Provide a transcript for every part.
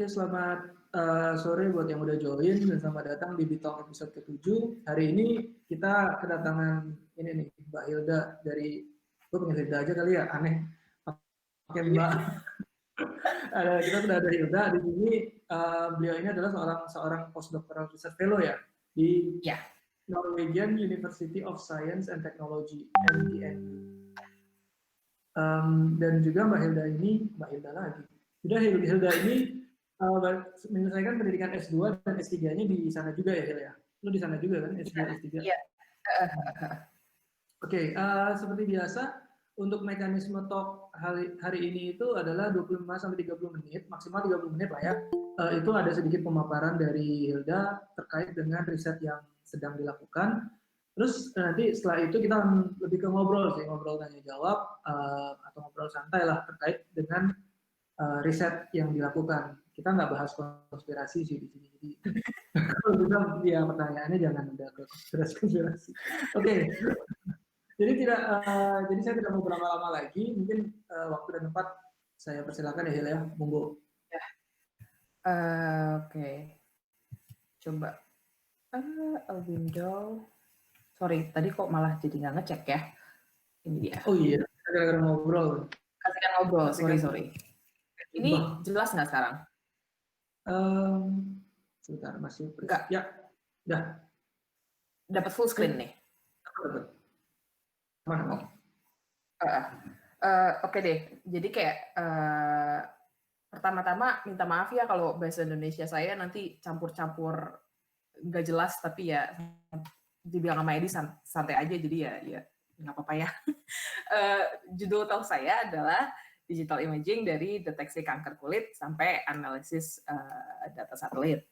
Oke, selamat sore buat yang udah join dan selamat datang di Bitalk episode ke-7. Hari ini kita kedatangan ini nih, Mbak Hilda dari, gue panggil Hilda aja kali ya, aneh. Oke Mbak, kita sudah ada Hilda di sini. Beliau ini adalah seorang postdoctoral research fellow ya di Ya. Norwegian University of Science and Technology (NTNU). Dan juga Mbak Hilda lagi. Sudah Hilda ini menyelesaikan pendidikan S2 dan S3-nya di sana juga ya, Hil ya? Lu di sana juga kan, S2, S3? Iya. Oke, seperti biasa, untuk mekanisme talk hari ini itu adalah 25-30 menit, maksimal 30 menit lah ya. Itu ada sedikit pemaparan dari Hilda terkait dengan riset yang sedang dilakukan. Terus nanti setelah itu kita lebih ke ngobrol tanya jawab, atau ngobrol santai lah terkait dengan riset yang dilakukan. Kita nggak bahas konspirasi sih di sini. Jadi kalau bisa ya pertanyaannya jangan udah ke konspirasi. Oke. Jadi saya tidak mau berlama-lama lagi. Mungkin waktu dan tempat saya persilakan ya Hil ya, monggo. Ya. Oke. Coba window. Sorry, tadi kok malah jadi nggak ngecek ya. Ini dia. Oh iya, kita ngobrol. Kasihkan ngobrol, sorry. Ini jelas nggak sekarang? Sebentar, masih enggak. Ya, udah. Dapat full screen nih. Dapat. Mana? Oke deh. Jadi kayak pertama-tama minta maaf ya kalau bahasa Indonesia saya nanti campur-campur nggak jelas, tapi ya dibilang sama Edi santai aja, jadi ya nggak apa-apa ya. Judul talk saya adalah Digital Imaging dari deteksi kanker kulit sampai analisis data satelit.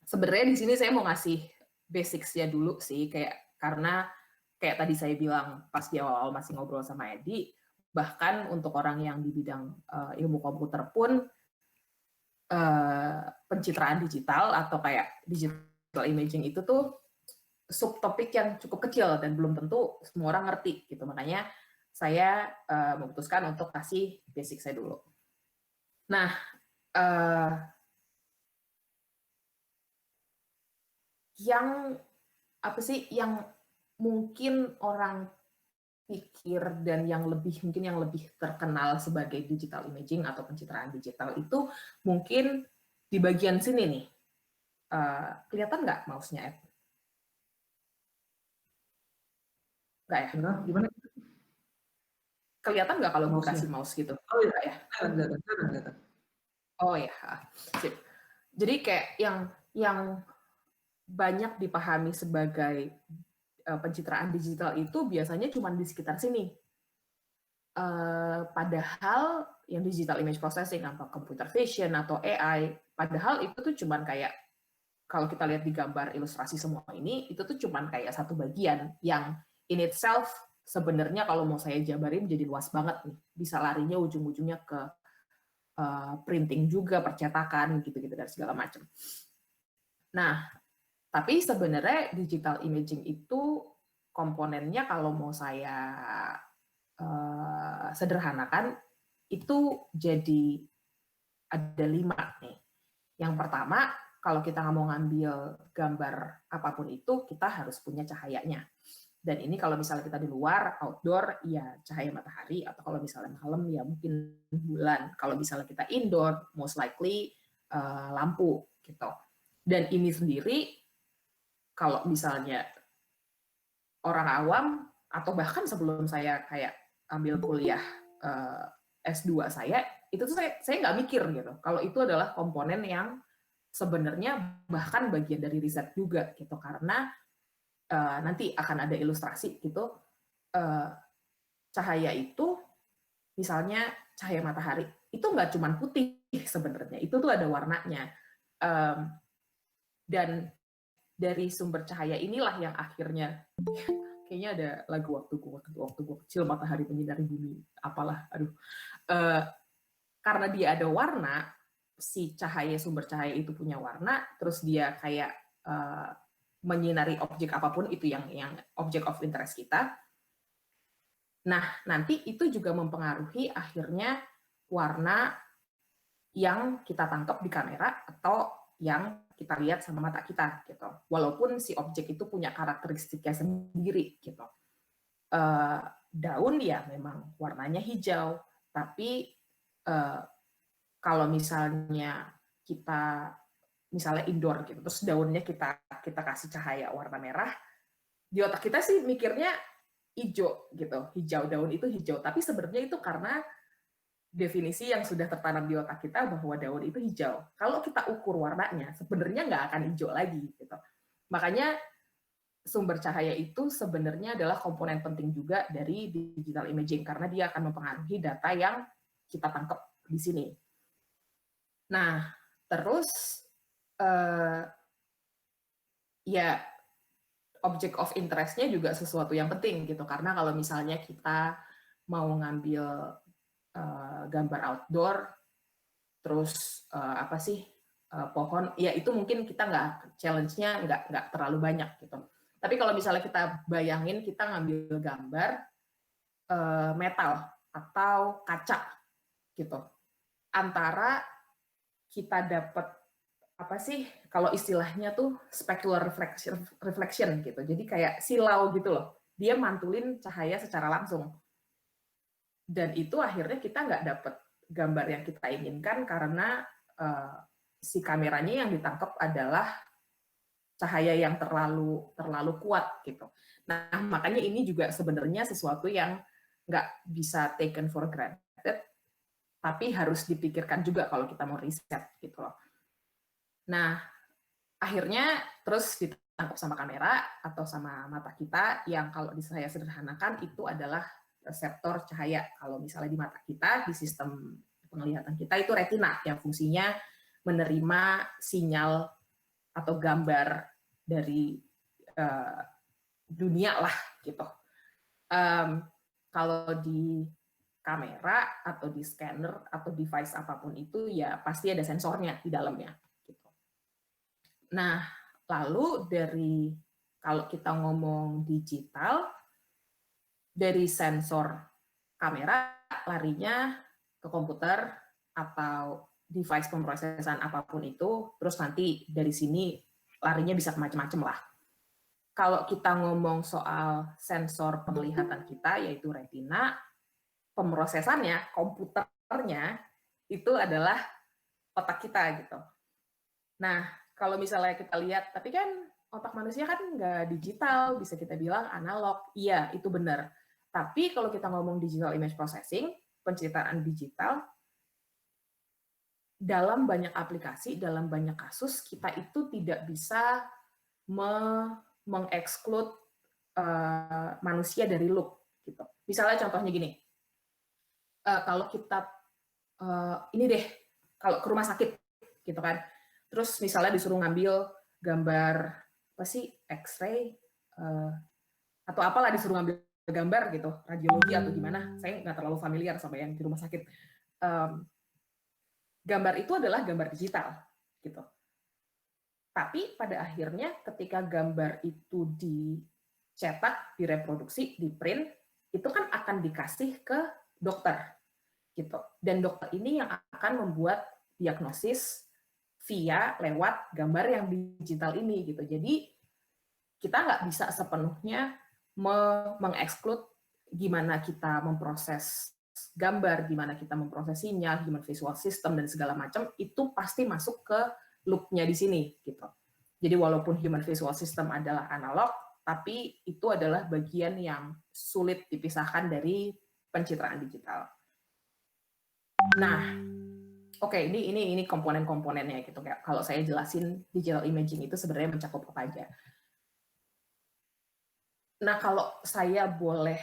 Sebenarnya di sini saya mau ngasih basics-nya dulu sih, karena kayak tadi saya bilang pas di awal masih ngobrol sama Edi, bahkan untuk orang yang di bidang ilmu komputer pun pencitraan digital atau kayak digital imaging itu tuh subtopik yang cukup kecil dan belum tentu semua orang ngerti gitu. Makanya saya memutuskan untuk kasih basic saya dulu. Nah, yang apa sih yang mungkin orang pikir dan yang lebih terkenal sebagai digital imaging atau pencitraan digital itu mungkin di bagian sini nih. Kelihatan nggak mouse-nya, Ed? Nggak ya? Gimana? Kelihatan nggak kalau dikasih mouse gitu? Oh iya, ya. Kelihatan. Oh ya, sip. Jadi kayak yang banyak dipahami sebagai pencitraan digital itu biasanya cuma di sekitar sini. Padahal yang digital image processing atau computer vision atau AI, padahal itu tuh cuman kayak kalau kita lihat di gambar ilustrasi semua ini, itu tuh cuman kayak satu bagian yang in itself sebenarnya kalau mau saya jabarin jadi luas banget nih. Bisa larinya ujung-ujungnya ke printing juga, percetakan gitu-gitu dan segala macam. Nah, tapi sebenarnya digital imaging itu komponennya kalau mau saya sederhanakan itu jadi ada 5 nih. Yang pertama, kalau kita mau ngambil gambar apapun itu, kita harus punya cahayanya. Dan ini kalau misalnya kita di luar, outdoor, ya cahaya matahari, atau kalau misalnya malam, ya mungkin bulan. Kalau misalnya kita indoor, most likely lampu, gitu. Dan ini sendiri, kalau misalnya orang awam, atau bahkan sebelum saya kayak ambil kuliah S2 saya, itu tuh saya nggak mikir gitu. Kalau itu adalah komponen yang sebenarnya bahkan bagian dari riset juga gitu, karena nanti akan ada ilustrasi gitu, cahaya itu misalnya cahaya matahari itu nggak cuma putih sebenarnya, itu tuh ada warnanya, dan dari sumber cahaya inilah yang akhirnya kayaknya ada lagu waktu gue kecil, matahari menyinari bumi apalah, karena dia ada warna, si sumber cahaya itu punya warna, terus dia kayak menyinari objek apapun itu yang object of interest kita. Nah, nanti itu juga mempengaruhi akhirnya warna yang kita tangkap di kamera atau yang kita lihat sama mata kita gitu. Walaupun si objek itu punya karakteristiknya sendiri gitu. Daun ya memang warnanya hijau, tapi kalau misalnya kita misalnya indoor gitu, terus daunnya kita kasih cahaya warna merah, di otak kita sih mikirnya hijau gitu, hijau, daun itu hijau, tapi sebenarnya itu karena definisi yang sudah tertanam di otak kita bahwa daun itu hijau. Kalau kita ukur warnanya, sebenarnya nggak akan hijau lagi gitu. Makanya sumber cahaya itu sebenarnya adalah komponen penting juga dari digital imaging karena dia akan mempengaruhi data yang kita tangkap di sini. Nah, terus ya object of interest-nya juga sesuatu yang penting gitu karena kalau misalnya kita mau ngambil gambar outdoor terus apa sih pohon ya itu mungkin kita nggak challenge-nya nggak terlalu banyak gitu. Tapi kalau misalnya kita bayangin kita ngambil gambar metal atau kaca gitu, antara kita dapat apa sih kalau istilahnya tuh specular reflection gitu, jadi kayak silau gitu loh, dia mantulin cahaya secara langsung dan itu akhirnya kita nggak dapat gambar yang kita inginkan karena si kameranya yang ditangkap adalah cahaya yang terlalu kuat gitu. Nah makanya ini juga sebenarnya sesuatu yang nggak bisa taken for granted, tapi harus dipikirkan juga kalau kita mau riset gitu loh. Nah akhirnya terus ditangkap sama kamera atau sama mata kita yang kalau saya sederhanakan itu adalah reseptor cahaya. Kalau misalnya di mata kita, di sistem penglihatan kita itu retina yang fungsinya menerima sinyal atau gambar dari dunia lah gitu. Kalau di kamera atau di scanner atau device apapun itu ya pasti ada sensornya di dalamnya. Gitu. Nah, lalu dari kalau kita ngomong digital, dari sensor kamera larinya ke komputer atau device pemrosesan apapun itu, terus nanti dari sini larinya bisa ke macam-macam lah. Kalau kita ngomong soal sensor penglihatan kita, yaitu retina, pemrosesannya, komputernya, itu adalah otak kita gitu. Nah, kalau misalnya kita lihat, tapi kan otak manusia kan nggak digital, bisa kita bilang analog. Iya, itu benar. Tapi kalau kita ngomong digital image processing, pencitraan digital, dalam banyak aplikasi, dalam banyak kasus, kita itu tidak bisa mengeksklud manusia dari loop. Gitu. Misalnya contohnya gini, kalau kita, ini deh, kalau ke rumah sakit, gitu kan, terus misalnya disuruh ngambil gambar, apa sih, X-ray, atau apalah disuruh ngambil gambar gitu, radiologi atau gimana, saya nggak terlalu familiar sama yang di rumah sakit. Gambar itu adalah gambar digital, gitu. Tapi pada akhirnya ketika gambar itu dicetak, direproduksi, di print, itu kan akan dikasih ke dokter, gitu. Dan dokter ini yang akan membuat diagnosis via lewat gambar yang digital ini, gitu. Jadi kita nggak bisa sepenuhnya mengeksklud gimana kita memproses gambar, gimana kita memproses sinyal, human visual system, dan segala macam, itu pasti masuk ke loop-nya di sini. Gitu. Jadi walaupun human visual system adalah analog, tapi itu adalah bagian yang sulit dipisahkan dari pencitraan digital. Nah, oke, ini komponen-komponennya gitu. Kayak kalau saya jelasin digital imaging itu sebenarnya mencakup apa aja. Nah, kalau saya boleh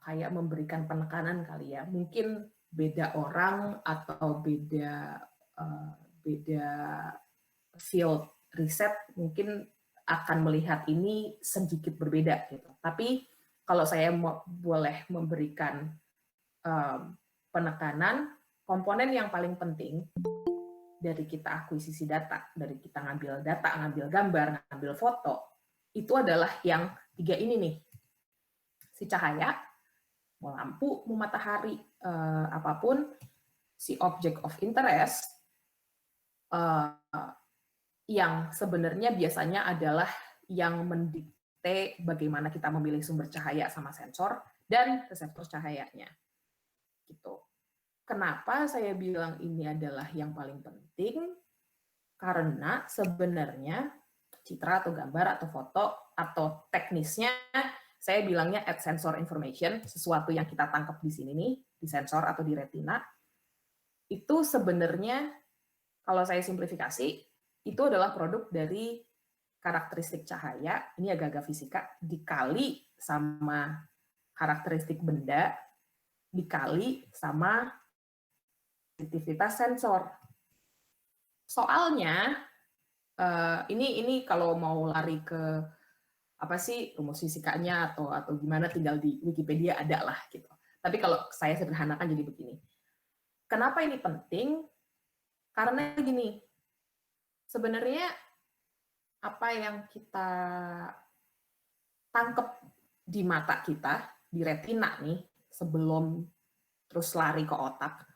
kayak memberikan penekanan kali ya, mungkin beda orang atau beda field riset mungkin akan melihat ini sedikit berbeda gitu. Tapi kalau saya boleh memberikan penekanan, komponen yang paling penting dari kita akuisisi data, dari kita ngambil data, ngambil gambar, ngambil foto, itu adalah yang 3 ini nih. Si cahaya, mau lampu, mau matahari, apapun, si object of interest yang sebenarnya biasanya adalah yang mendikte bagaimana kita memilih sumber cahaya sama sensor dan reseptor cahayanya. Gitu. Kenapa saya bilang ini adalah yang paling penting? Karena sebenarnya citra atau gambar atau foto atau teknisnya saya bilangnya add sensor information, sesuatu yang kita tangkap di sini nih, di sensor atau di retina, itu sebenarnya kalau saya simplifikasi, itu adalah produk dari karakteristik cahaya, ini agak-agak fisika, dikali sama karakteristik benda, dikali sama sensitivitas sensor. Soalnya, ini kalau mau lari ke apa sih rumus fisikanya atau gimana, tinggal di Wikipedia ada lah gitu. Tapi kalau saya sederhanakan jadi begini. Kenapa ini penting? Karena gini, sebenarnya apa yang kita tangkap di mata kita, di retina nih, sebelum terus lari ke otak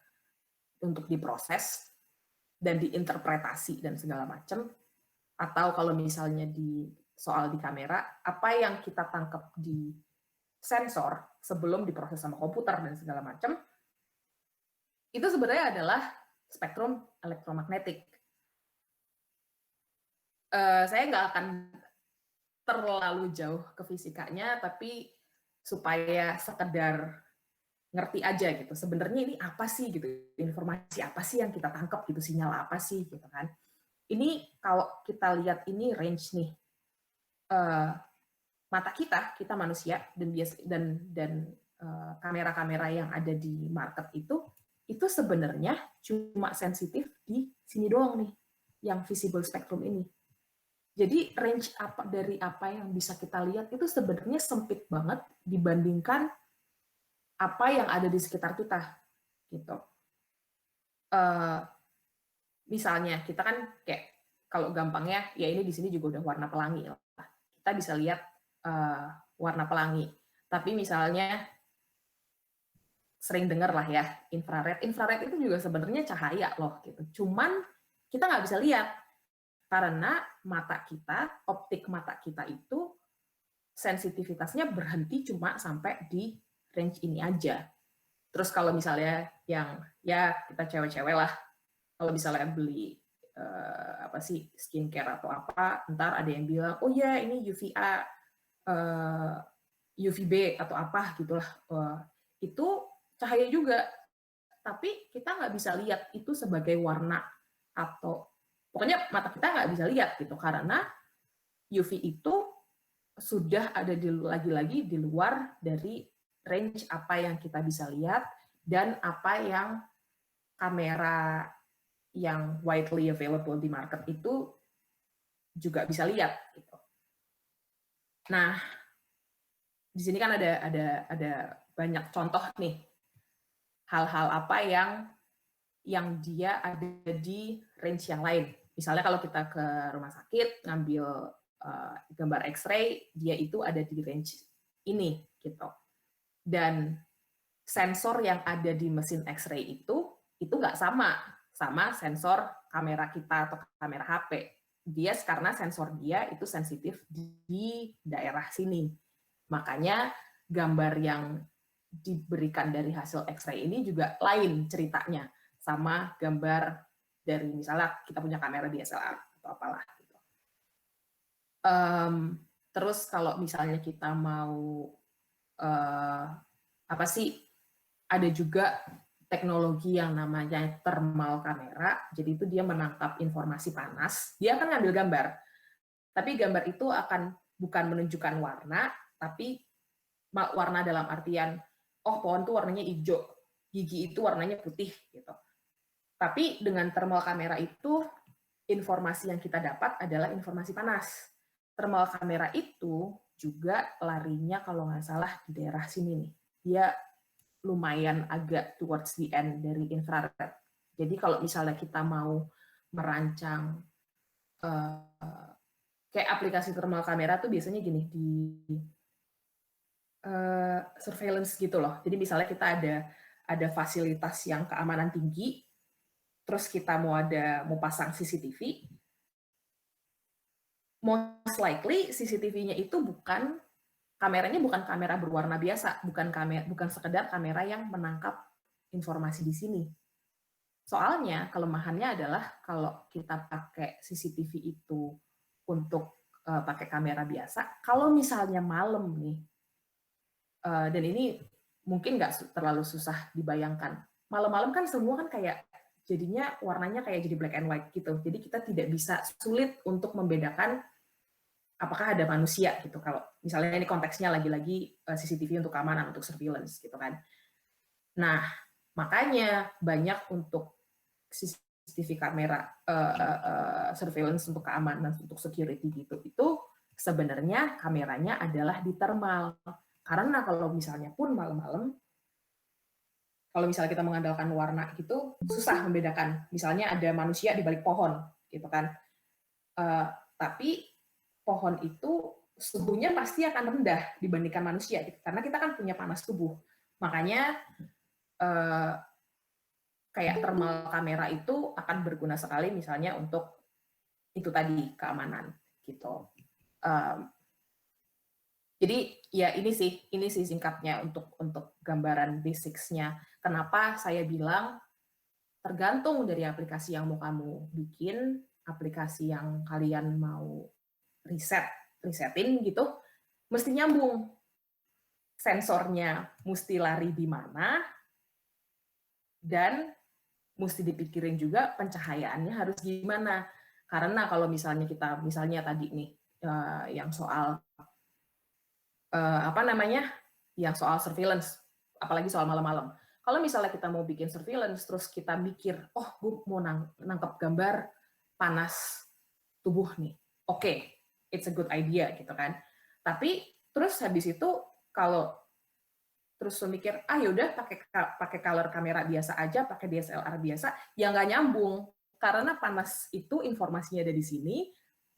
untuk diproses dan diinterpretasi dan segala macam, atau kalau misalnya di soal di kamera, apa yang kita tangkap di sensor sebelum diproses sama komputer dan segala macam, itu sebenarnya adalah spektrum elektromagnetik. Saya nggak akan terlalu jauh ke fisikanya, tapi supaya sekedar ngerti aja gitu. Sebenarnya ini apa sih gitu, informasi apa sih yang kita tangkap gitu, sinyal apa sih gitu kan. Ini kalau kita lihat ini range nih, mata kita manusia dan kamera-kamera yang ada di market itu sebenarnya cuma sensitif di sini doang nih, yang visible spectrum ini. Jadi range dari apa yang bisa kita lihat itu sebenarnya sempit banget dibandingkan apa yang ada di sekitar kita, gitu. Misalnya kita kan kayak kalau gampangnya ya ini di sini juga udah warna pelangi lah. Kita bisa lihat warna pelangi. Tapi misalnya sering dengar lah ya infrared. Infrared itu juga sebenarnya cahaya loh, gitu. Cuman kita nggak bisa lihat. Karena mata kita, optik mata kita itu sensitivitasnya berhenti cuma sampai di range ini aja. Terus kalau misalnya yang ya kita cewek-cewek lah, kalau misalnya beli apa sih skincare atau apa, ntar ada yang bilang oh ya ini UVA, UVB atau apa gitulah, itu cahaya juga, tapi kita nggak bisa lihat itu sebagai warna atau pokoknya mata kita nggak bisa lihat gitu, karena UV itu sudah ada lagi-lagi di luar dari range apa yang kita bisa lihat dan apa yang kamera yang widely available di market itu juga bisa lihat gitu. Nah, di sini kan ada banyak contoh nih hal-hal apa yang dia ada di range yang lain. Misalnya kalau kita ke rumah sakit ngambil gambar X-ray, dia itu ada di range ini gitu. Dan sensor yang ada di mesin X-ray itu nggak sama sensor kamera kita atau kamera HP. Dia karena sensor dia itu sensitif di daerah sini. Makanya gambar yang diberikan dari hasil X-ray ini juga lain ceritanya sama gambar dari misalnya kita punya kamera DSLR atau apalah gitu. Terus kalau misalnya kita mau apa sih, ada juga teknologi yang namanya thermal kamera. Jadi itu dia menangkap informasi panas, dia akan ngambil gambar, tapi gambar itu akan bukan menunjukkan warna, tapi warna dalam artian oh pohon itu warnanya hijau, gigi itu warnanya putih gitu. Tapi dengan thermal kamera itu informasi yang kita dapat adalah informasi panas. Thermal kamera itu juga larinya kalau nggak salah di daerah sini nih. Dia lumayan agak towards the end dari infrared. Jadi kalau misalnya kita mau merancang kayak aplikasi thermal kamera tuh biasanya gini, di surveillance gitu loh. Jadi misalnya kita ada fasilitas yang keamanan tinggi, terus kita mau pasang CCTV, most likely CCTV-nya itu kameranya bukan kamera berwarna biasa, bukan sekedar kamera yang menangkap informasi di sini. Soalnya kelemahannya adalah kalau kita pakai CCTV itu untuk pakai kamera biasa, kalau misalnya malam nih, dan ini mungkin nggak terlalu susah dibayangkan, malam-malam kan semua kan kayak jadinya warnanya kayak jadi black and white gitu, jadi kita tidak bisa, sulit untuk membedakan apakah ada manusia gitu. Kalau misalnya ini konteksnya lagi-lagi CCTV untuk keamanan, untuk surveillance gitu kan. Nah, makanya banyak untuk CCTV kamera surveillance untuk keamanan, untuk security gitu, itu sebenarnya kameranya adalah di thermal. Karena kalau misalnya pun malam-malam, kalau misalnya kita mengandalkan warna gitu, susah membedakan. Misalnya ada manusia di balik pohon, gitu kan. Tapi pohon itu suhunya pasti akan rendah dibandingkan manusia, gitu. Karena kita kan punya panas tubuh. Makanya kayak thermal kamera itu akan berguna sekali misalnya untuk itu tadi, keamanan gitu. Jadi ya ini sih singkatnya untuk gambaran basics-nya. Kenapa saya bilang tergantung dari aplikasi yang mau kamu bikin, aplikasi yang kalian mau risetin gitu, mesti nyambung. Sensornya mesti lari di mana, dan mesti dipikirin juga pencahayaannya harus gimana. Karena kalau misalnya tadi nih yang soal yang soal surveillance, apalagi soal malam-malam. Kalau misalnya kita mau bikin surveillance, terus kita mikir, oh gue mau nangkep gambar panas tubuh nih, oke, it's a good idea gitu kan. Tapi terus habis itu kalau terus mikir, yaudah pakai color kamera biasa aja, pakai DSLR biasa, ya nggak nyambung. Karena panas itu informasinya ada di sini,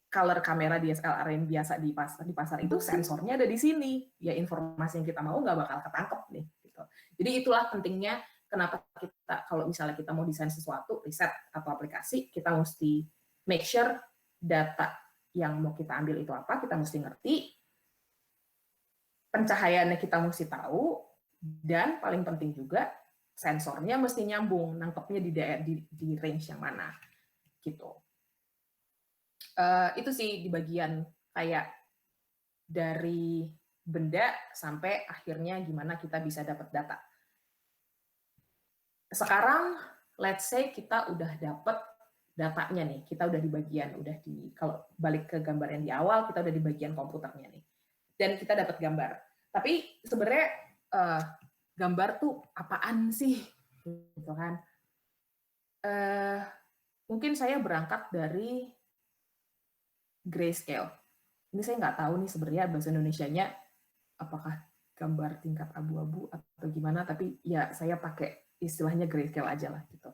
color kamera DSLR yang biasa di pasar itu sensornya ada di sini. Ya informasi yang kita mau nggak bakal ketangkep nih. Gitu. Jadi itulah pentingnya kenapa kita, kalau misalnya kita mau desain sesuatu, riset atau aplikasi, kita mesti make sure data yang mau kita ambil itu apa, kita mesti ngerti, pencahayaannya kita mesti tahu, dan paling penting juga sensornya mesti nyambung, nangkepnya di range yang mana, gitu. Itu sih di bagian kayak dari benda sampai akhirnya gimana kita bisa dapat data. Sekarang, let's say kita udah dapat datanya nih, kita udah di bagian, kalau balik ke gambar yang di awal, kita udah di bagian komputernya nih, dan kita dapat gambar. Tapi sebenarnya gambar tuh apaan sih, gitu kan? Mungkin saya berangkat dari grayscale. Ini saya nggak tahu nih sebenarnya bahasa Indonesianya apakah gambar tingkat abu-abu atau gimana, tapi ya saya pakai istilahnya grayscale aja lah gitu.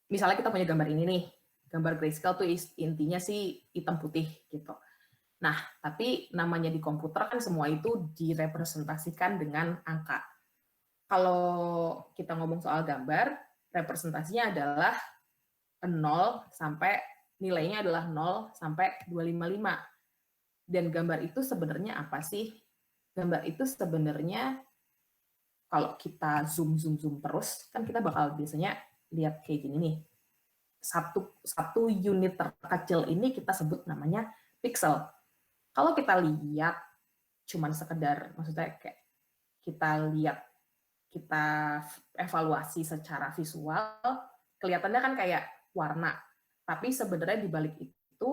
Misalnya kita punya gambar ini nih, gambar grayscale tuh intinya sih hitam putih gitu. Nah, tapi namanya di komputer kan semua itu direpresentasikan dengan angka. Kalau kita ngomong soal gambar, representasinya adalah 0 sampai nilainya adalah 0 sampai 255. Dan gambar itu sebenarnya apa sih? Gambar itu sebenarnya kalau kita zoom terus, kan kita bakal biasanya lihat kayak gini nih. Satu unit terkecil ini kita sebut namanya pixel. Kalau kita lihat cuman sekedar, maksudnya kayak kita evaluasi secara visual, kelihatannya kan kayak warna. Tapi sebenarnya di balik itu,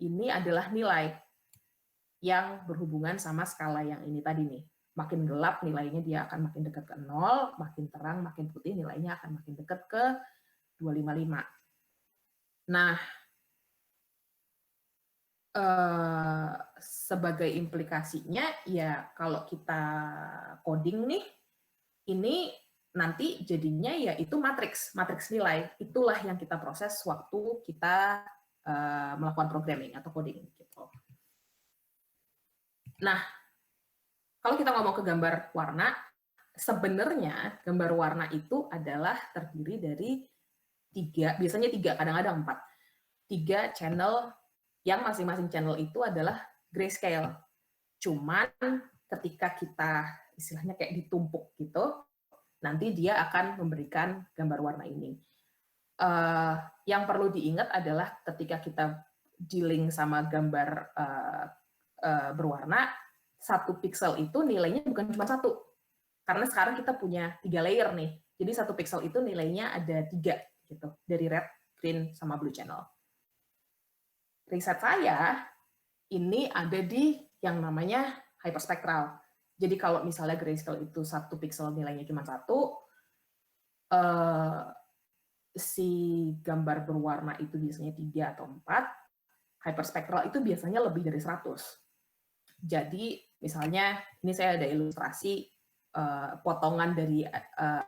ini adalah nilai yang berhubungan sama skala yang ini tadi nih. Makin gelap nilainya dia akan makin dekat ke 0, makin terang, makin putih nilainya akan makin dekat ke 255. Nah, sebagai implikasinya, ya kalau kita coding nih, ini nanti jadinya ya itu matriks nilai. Itulah yang kita proses waktu kita melakukan programming atau coding. Gitu. Nah, kalau kita ngomong ke gambar warna, sebenarnya gambar warna itu adalah terdiri dari biasanya tiga, kadang-kadang 4. 3 channel yang masing-masing channel itu adalah grayscale. Cuman ketika kita istilahnya kayak ditumpuk gitu, nanti dia akan memberikan gambar warna ini. Yang perlu diingat adalah ketika kita dealing sama gambar berwarna, 1 pixel itu nilainya bukan cuma 1. Karena sekarang kita punya 3 layer nih. Jadi 1 pixel itu nilainya ada 3 gitu, dari red, green, sama blue channel. Riset saya ini ada di yang namanya hyperspectral. Jadi kalau misalnya grayscale itu 1 pixel nilainya cuma 1, si gambar berwarna itu biasanya 3 atau 4, hyperspectral itu biasanya lebih dari 100. Jadi misalnya ini saya ada ilustrasi potongan dari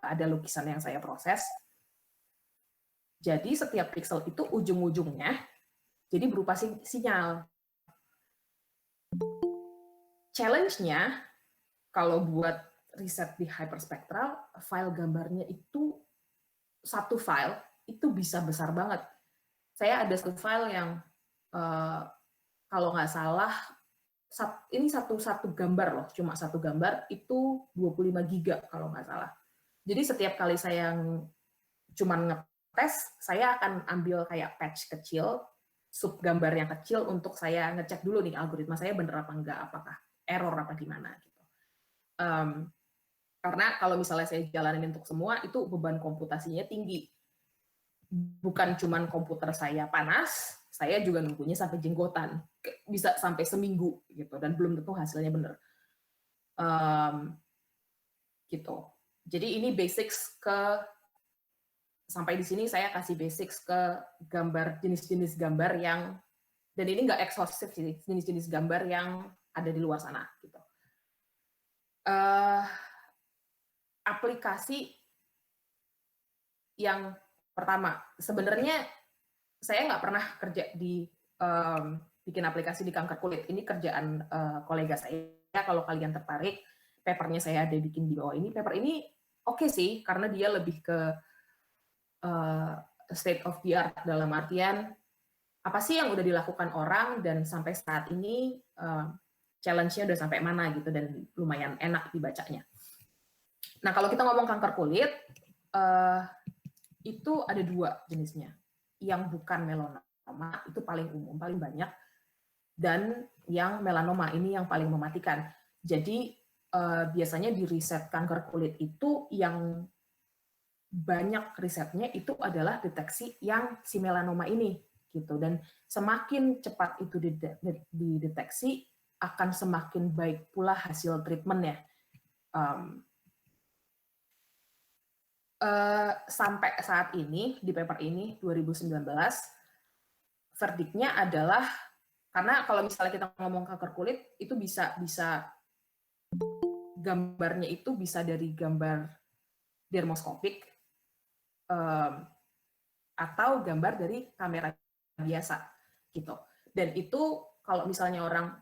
ada lukisan yang saya proses. Jadi setiap pixel itu ujung-ujungnya jadi berupa sinyal. Challenge-nya kalau buat riset di hyperspectral, file gambarnya itu satu file itu bisa besar banget. Saya ada satu file yang kalau nggak salah ini satu gambar loh, cuma satu gambar itu 25 giga kalau nggak salah. Jadi setiap kali saya cuma ngetes, saya akan ambil kayak patch kecil, sub gambar yang kecil untuk saya ngecek dulu nih algoritma saya bener apa enggak, apakah error apa gimana gitu. Karena kalau misalnya saya jalanin untuk semua, itu beban komputasinya tinggi. Bukan cuma komputer saya panas, saya juga nunggunya sampai jenggotan, bisa sampai seminggu gitu, dan belum tentu hasilnya bener. Gitu. Jadi ini basics sampai di sini saya kasih basics ke gambar, jenis-jenis gambar yang, dan ini nggak ekshaustif sih, jenis-jenis gambar yang ada di luar sana gitu. Aplikasi yang pertama, sebenarnya saya nggak pernah kerja di bikin aplikasi di kanker kulit. Ini kerjaan kolega saya. Kalau kalian tertarik, papernya saya ada bikin di bawah ini. Paper ini oke sih, karena dia lebih ke state of the art, dalam artian apa sih yang udah dilakukan orang dan sampai saat ini challenge-nya udah sampai mana gitu, dan lumayan enak dibacanya. Nah, kalau kita ngomong kanker kulit, itu ada 2 jenisnya. Yang bukan melanoma, itu paling umum, paling banyak, dan yang melanoma, ini yang paling mematikan. Jadi, biasanya di riset kanker kulit itu yang banyak risetnya itu adalah deteksi yang si melanoma ini gitu, dan semakin cepat itu dideteksi akan semakin baik pula hasil treatmentnya. Sampai saat ini di paper ini 2019 verdiknya adalah, karena kalau misalnya kita ngomong kanker kulit itu bisa gambarnya itu bisa dari gambar dermoskopik atau gambar dari kamera biasa gitu. Dan itu kalau misalnya orang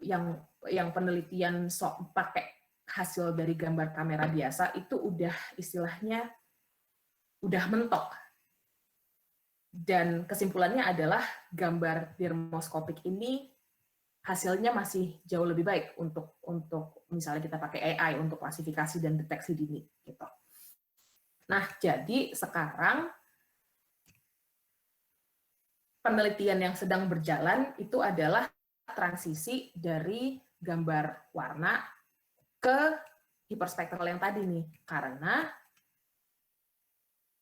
yang penelitian pakai hasil dari gambar kamera biasa itu udah istilahnya udah mentok. Dan kesimpulannya adalah gambar dermoskopik ini hasilnya masih jauh lebih baik untuk misalnya kita pakai AI untuk klasifikasi dan deteksi dini gitu. Nah, jadi sekarang penelitian yang sedang berjalan itu adalah transisi dari gambar warna ke hiperspektral yang tadi nih, karena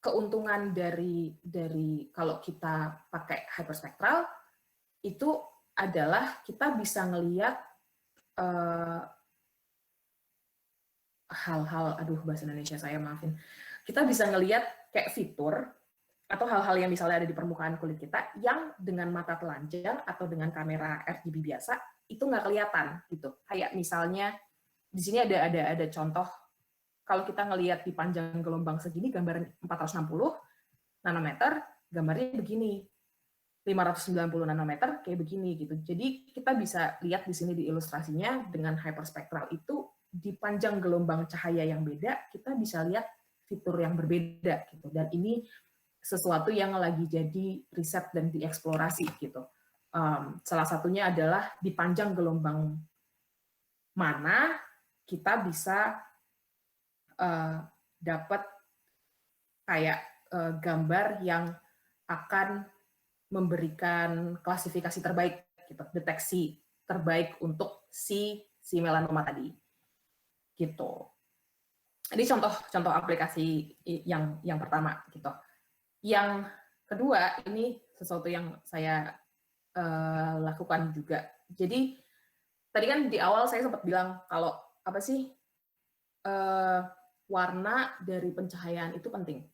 keuntungan dari kalau kita pakai hyperspektral itu adalah kita bisa ngelihat hal-hal, bahasa Indonesia saya maafin, kita bisa ngelihat kayak fitur atau hal-hal yang misalnya ada di permukaan kulit kita yang dengan mata telanjang atau dengan kamera RGB biasa itu nggak kelihatan gitu. Kayak misalnya di sini ada contoh, kalau kita ngelihat di panjang gelombang segini gambar 460 nanometer, gambarnya begini. 590 nanometer kayak begini gitu. Jadi kita bisa lihat di sini di ilustrasinya dengan hyperspektral itu di panjang gelombang cahaya yang beda, kita bisa lihat fitur yang berbeda gitu. Dan ini sesuatu yang lagi jadi riset dan dieksplorasi gitu. Salah satunya adalah di panjang gelombang mana kita bisa dapat kayak gambar yang akan memberikan klasifikasi terbaik, gitu, deteksi terbaik untuk si melanoma tadi, gitu. Ini contoh aplikasi yang pertama, gitu. Yang kedua, ini sesuatu yang saya lakukan juga. Jadi tadi kan di awal saya sempat bilang kalau apa sih warna dari pencahayaan itu penting.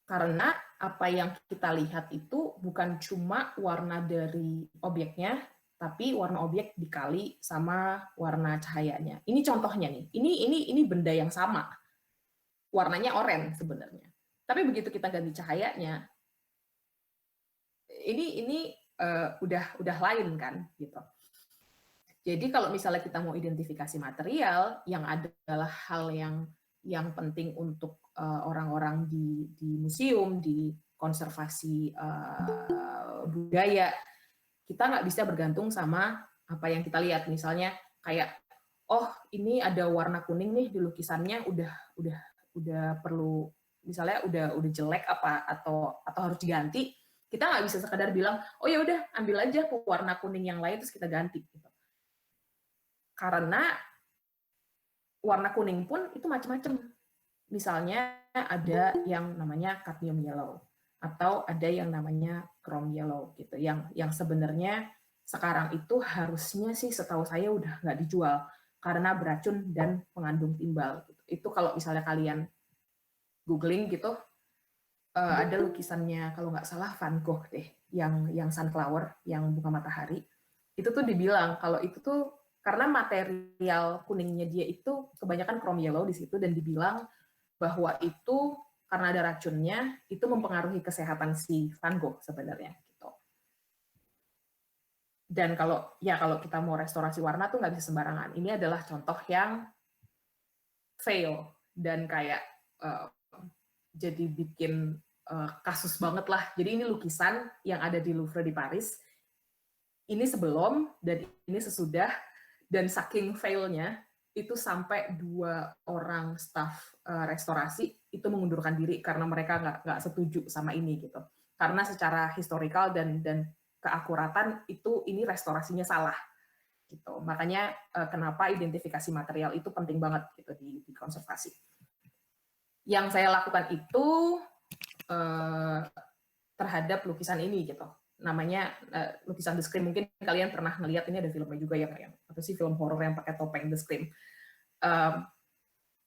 Karena apa yang kita lihat itu bukan cuma warna dari objeknya, tapi warna objek dikali sama warna cahayanya. Ini contohnya nih. Ini benda yang sama. Warnanya oranye sebenarnya. Tapi begitu kita ganti cahayanya, ini udah lain kan, gitu. Jadi kalau misalnya kita mau identifikasi material, yang adalah hal yang penting untuk orang-orang di museum, di konservasi budaya, kita nggak bisa bergantung sama apa yang kita lihat. Misalnya kayak, oh ini ada warna kuning nih di lukisannya, udah perlu, misalnya udah jelek apa atau harus diganti, kita nggak bisa sekadar bilang, oh ya udah ambil aja warna kuning yang lain terus kita ganti. Gitu. Karena warna kuning pun itu macam-macam. Misalnya ada yang namanya cadmium yellow atau ada yang namanya chrome yellow gitu. Yang sebenarnya sekarang itu harusnya sih setahu saya udah nggak dijual karena beracun dan mengandung timbal. Itu kalau misalnya kalian googling gitu, ada lukisannya kalau nggak salah Van Gogh deh, yang sunflower, yang bunga matahari. Itu tuh dibilang kalau itu tuh karena material kuningnya dia itu kebanyakan chrome yellow di situ, dan dibilang bahwa itu karena ada racunnya itu mempengaruhi kesehatan si Van Gogh sebenarnya gitu. Dan kalau kita mau restorasi warna tuh nggak bisa sembarangan. Ini adalah contoh yang fail dan kayak jadi bikin kasus banget lah. Jadi ini lukisan yang ada di Louvre di Paris. Ini sebelum dan ini sesudah. Dan saking failnya, itu sampai 2 orang staf restorasi itu mengundurkan diri karena mereka nggak setuju sama ini gitu. Karena secara historikal dan keakuratan ini restorasinya salah gitu. Makanya kenapa identifikasi material itu penting banget gitu di konservasi. Yang saya lakukan itu terhadap lukisan ini gitu. Namanya lukisan The Scream. Mungkin kalian pernah ngelihat, ini ada filmnya juga yang apa sih, film horor yang pakai topeng The Scream.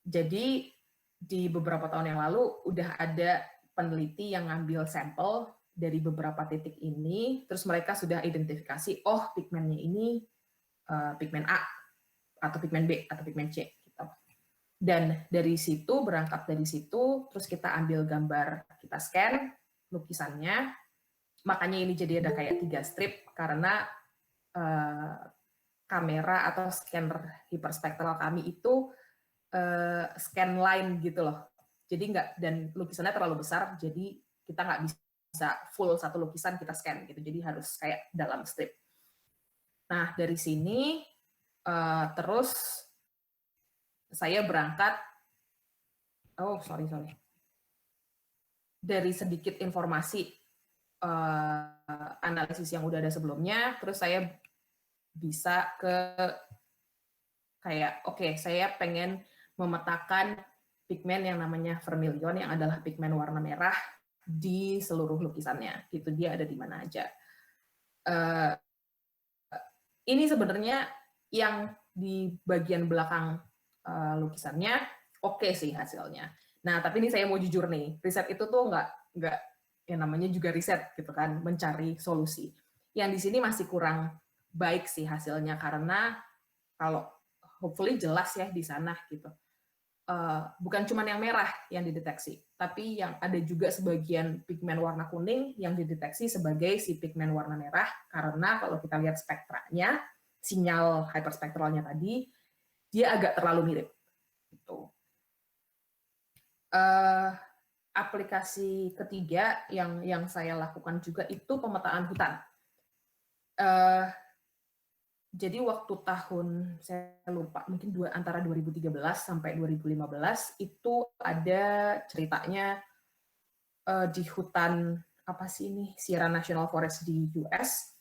Jadi di beberapa tahun yang lalu udah ada peneliti yang ngambil sampel dari beberapa titik ini, terus mereka sudah identifikasi, oh pigmennya ini pigmen A atau pigmen B atau pigmen C gitu. Dan berangkat dari situ, terus kita ambil gambar, kita scan lukisannya. Makanya ini jadi ada kayak 3 strip karena kamera atau scanner hiperspektral kami itu scan line gitu loh. Jadi dan lukisannya terlalu besar, jadi kita nggak bisa full satu lukisan kita scan gitu. Jadi harus kayak dalam strip. Nah dari sini terus saya berangkat. Oh sorry. Dari sedikit informasi analisis yang udah ada sebelumnya, terus saya bisa ke kayak, oke, saya pengen memetakan pigmen yang namanya vermilion, yang adalah pigmen warna merah di seluruh lukisannya. Gitu, dia ada di mana aja. Ini sebenarnya yang di bagian belakang lukisannya oke sih hasilnya. Nah, tapi ini saya mau jujur nih, riset itu tuh nggak yang namanya juga riset gitu kan, mencari solusi. Yang di sini masih kurang baik sih hasilnya, karena kalau hopefully jelas ya di sana gitu. Bukan cuma yang merah yang dideteksi, tapi yang ada juga sebagian pigmen warna kuning yang dideteksi sebagai si pigmen warna merah, karena kalau kita lihat spektranya, sinyal hyperspektralnya tadi, dia agak terlalu mirip. Gitu. Aplikasi ketiga yang saya lakukan juga itu pemetaan hutan. Jadi waktu tahun saya lupa mungkin antara 2013 sampai 2015 itu ada ceritanya di hutan apa sih ini Sierra National Forest di US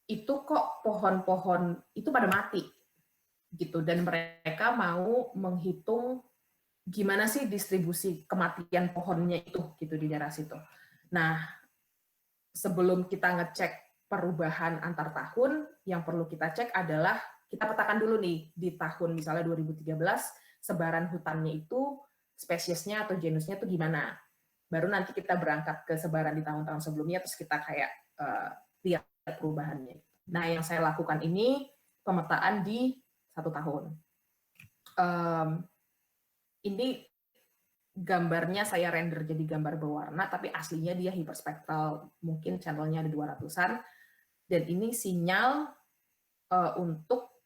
itu kok pohon-pohon itu pada mati gitu, dan mereka mau menghitung gimana sih distribusi kematian pohonnya itu gitu di daerah situ. Nah, sebelum kita ngecek perubahan antar tahun, yang perlu kita cek adalah kita petakan dulu nih di tahun misalnya 2013 sebaran hutannya itu spesiesnya atau genusnya itu gimana. Baru nanti kita berangkat ke sebaran di tahun-tahun sebelumnya terus kita kayak lihat perubahannya. Nah, yang saya lakukan ini pemetaan di 1 tahun. Ini gambarnya saya render jadi gambar berwarna, tapi aslinya dia hiperspektral, mungkin channelnya ada 200-an, dan ini sinyal untuk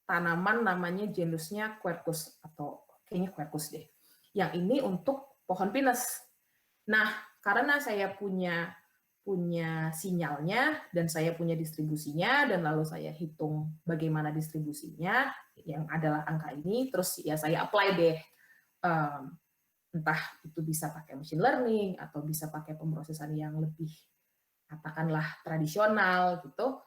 tanaman namanya genusnya Quercus, atau kayaknya Quercus deh. Yang ini untuk pohon pinus. Nah, karena saya punya sinyalnya, dan saya punya distribusinya, dan lalu saya hitung bagaimana distribusinya, yang adalah angka ini, terus ya saya apply deh, entah itu bisa pakai machine learning, atau bisa pakai pemrosesan yang lebih, katakanlah, tradisional, gitu,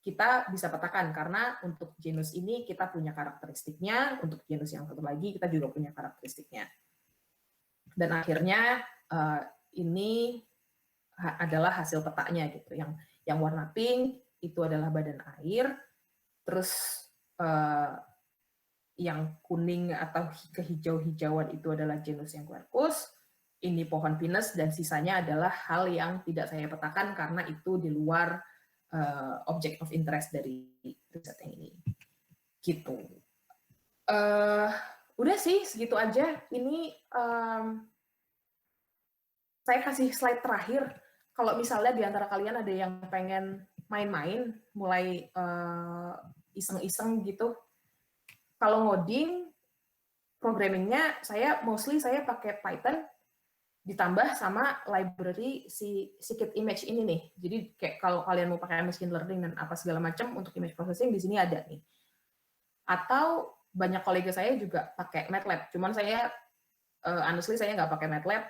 kita bisa petakan, karena untuk genus ini kita punya karakteristiknya, untuk genus yang satu lagi kita juga punya karakteristiknya. Dan akhirnya ini adalah hasil petanya gitu. Yang warna pink itu adalah badan air, terus yang kuning atau kehijau-hijauan itu adalah genus yang Quercus, ini pohon pinus, dan sisanya adalah hal yang tidak saya petakan karena itu di luar object of interest dari riset yang ini. Gitu. Udah sih, segitu aja. Ini saya kasih slide terakhir. Kalau misalnya di antara kalian ada yang pengen main-main, mulai iseng-iseng gitu, kalau ngoding, programmingnya saya pakai Python, ditambah sama library si scikit-image ini nih. Jadi kayak kalau kalian mau pakai machine learning dan apa segala macam untuk image processing, di sini ada nih. Atau banyak kolega saya juga pakai MATLAB. Cuman saya, honestly saya nggak pakai MATLAB,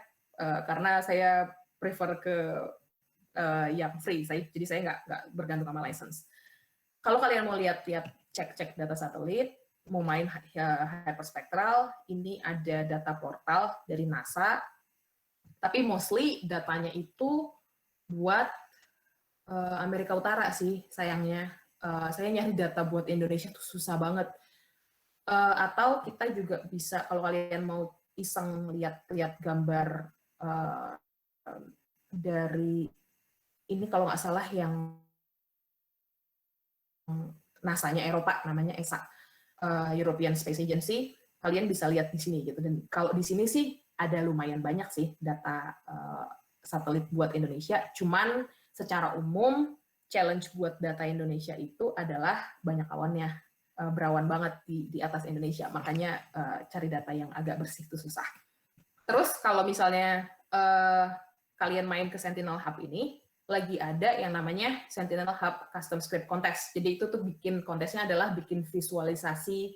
karena saya prefer ke yang free, jadi saya nggak bergantung sama license. Kalau kalian mau lihat-lihat, cek data satelit, mau main hyperspektral, ini ada data portal dari NASA, tapi mostly datanya itu buat Amerika Utara sih, sayangnya. Saya nyari data buat Indonesia tuh susah banget. Atau kita juga bisa, kalau kalian mau iseng lihat gambar dari ini, kalau nggak salah yang NASA-nya Eropa, namanya ESA, European Space Agency, kalian bisa lihat di sini gitu. Dan kalau di sini sih ada lumayan banyak sih data satelit buat Indonesia. Cuman secara umum challenge buat data Indonesia itu adalah banyak awannya, berawan banget di atas Indonesia. Makanya cari data yang agak bersih itu susah. Terus kalau misalnya kalian main ke Sentinel Hub ini, lagi ada yang namanya Sentinel Hub Custom Script Contest. Jadi itu tuh bikin kontesnya adalah bikin visualisasi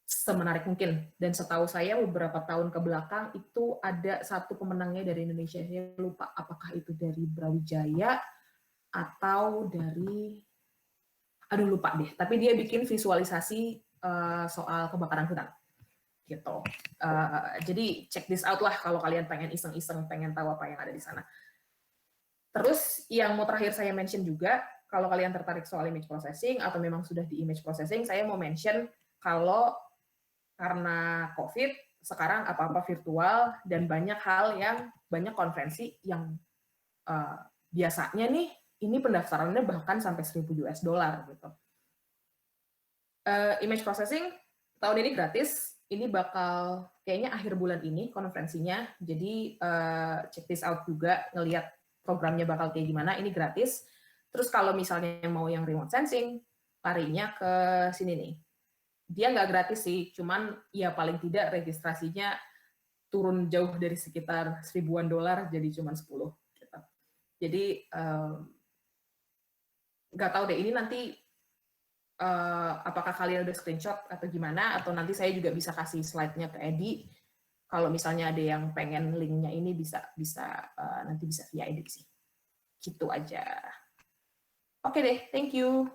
semenarik mungkin. Dan setahu saya beberapa tahun ke belakang itu ada satu pemenangnya dari Indonesia. Saya lupa apakah itu dari Brawijaya atau dari, aduh lupa deh. Tapi dia bikin visualisasi soal kebakaran hutan. Gitu. Jadi check this out lah kalau kalian pengen iseng-iseng, pengen tahu apa yang ada di sana. Terus yang mau terakhir saya mention juga, kalau kalian tertarik soal image processing atau memang sudah di image processing, saya mau mention kalau karena COVID, sekarang apa-apa virtual dan banyak hal yang, banyak konferensi yang biasanya nih, ini pendaftarannya bahkan sampai $1.000 gitu. Image processing tahun ini gratis, ini bakal kayaknya akhir bulan ini konferensinya, jadi check this out juga, ngelihat programnya bakal kayak gimana, ini gratis. Terus kalau misalnya mau yang remote sensing, larinya ke sini nih. Dia nggak gratis sih, cuman ya paling tidak registrasinya turun jauh dari sekitar $1.000-an jadi cuma 10 gitu. Jadi nggak tahu deh ini nanti apakah kalian udah screenshot atau gimana, atau nanti saya juga bisa kasih slide-nya ke Edi. Kalau misalnya ada yang pengen link-nya ini bisa nanti bisa via Edi sih. Gitu aja. Oke deh, thank you.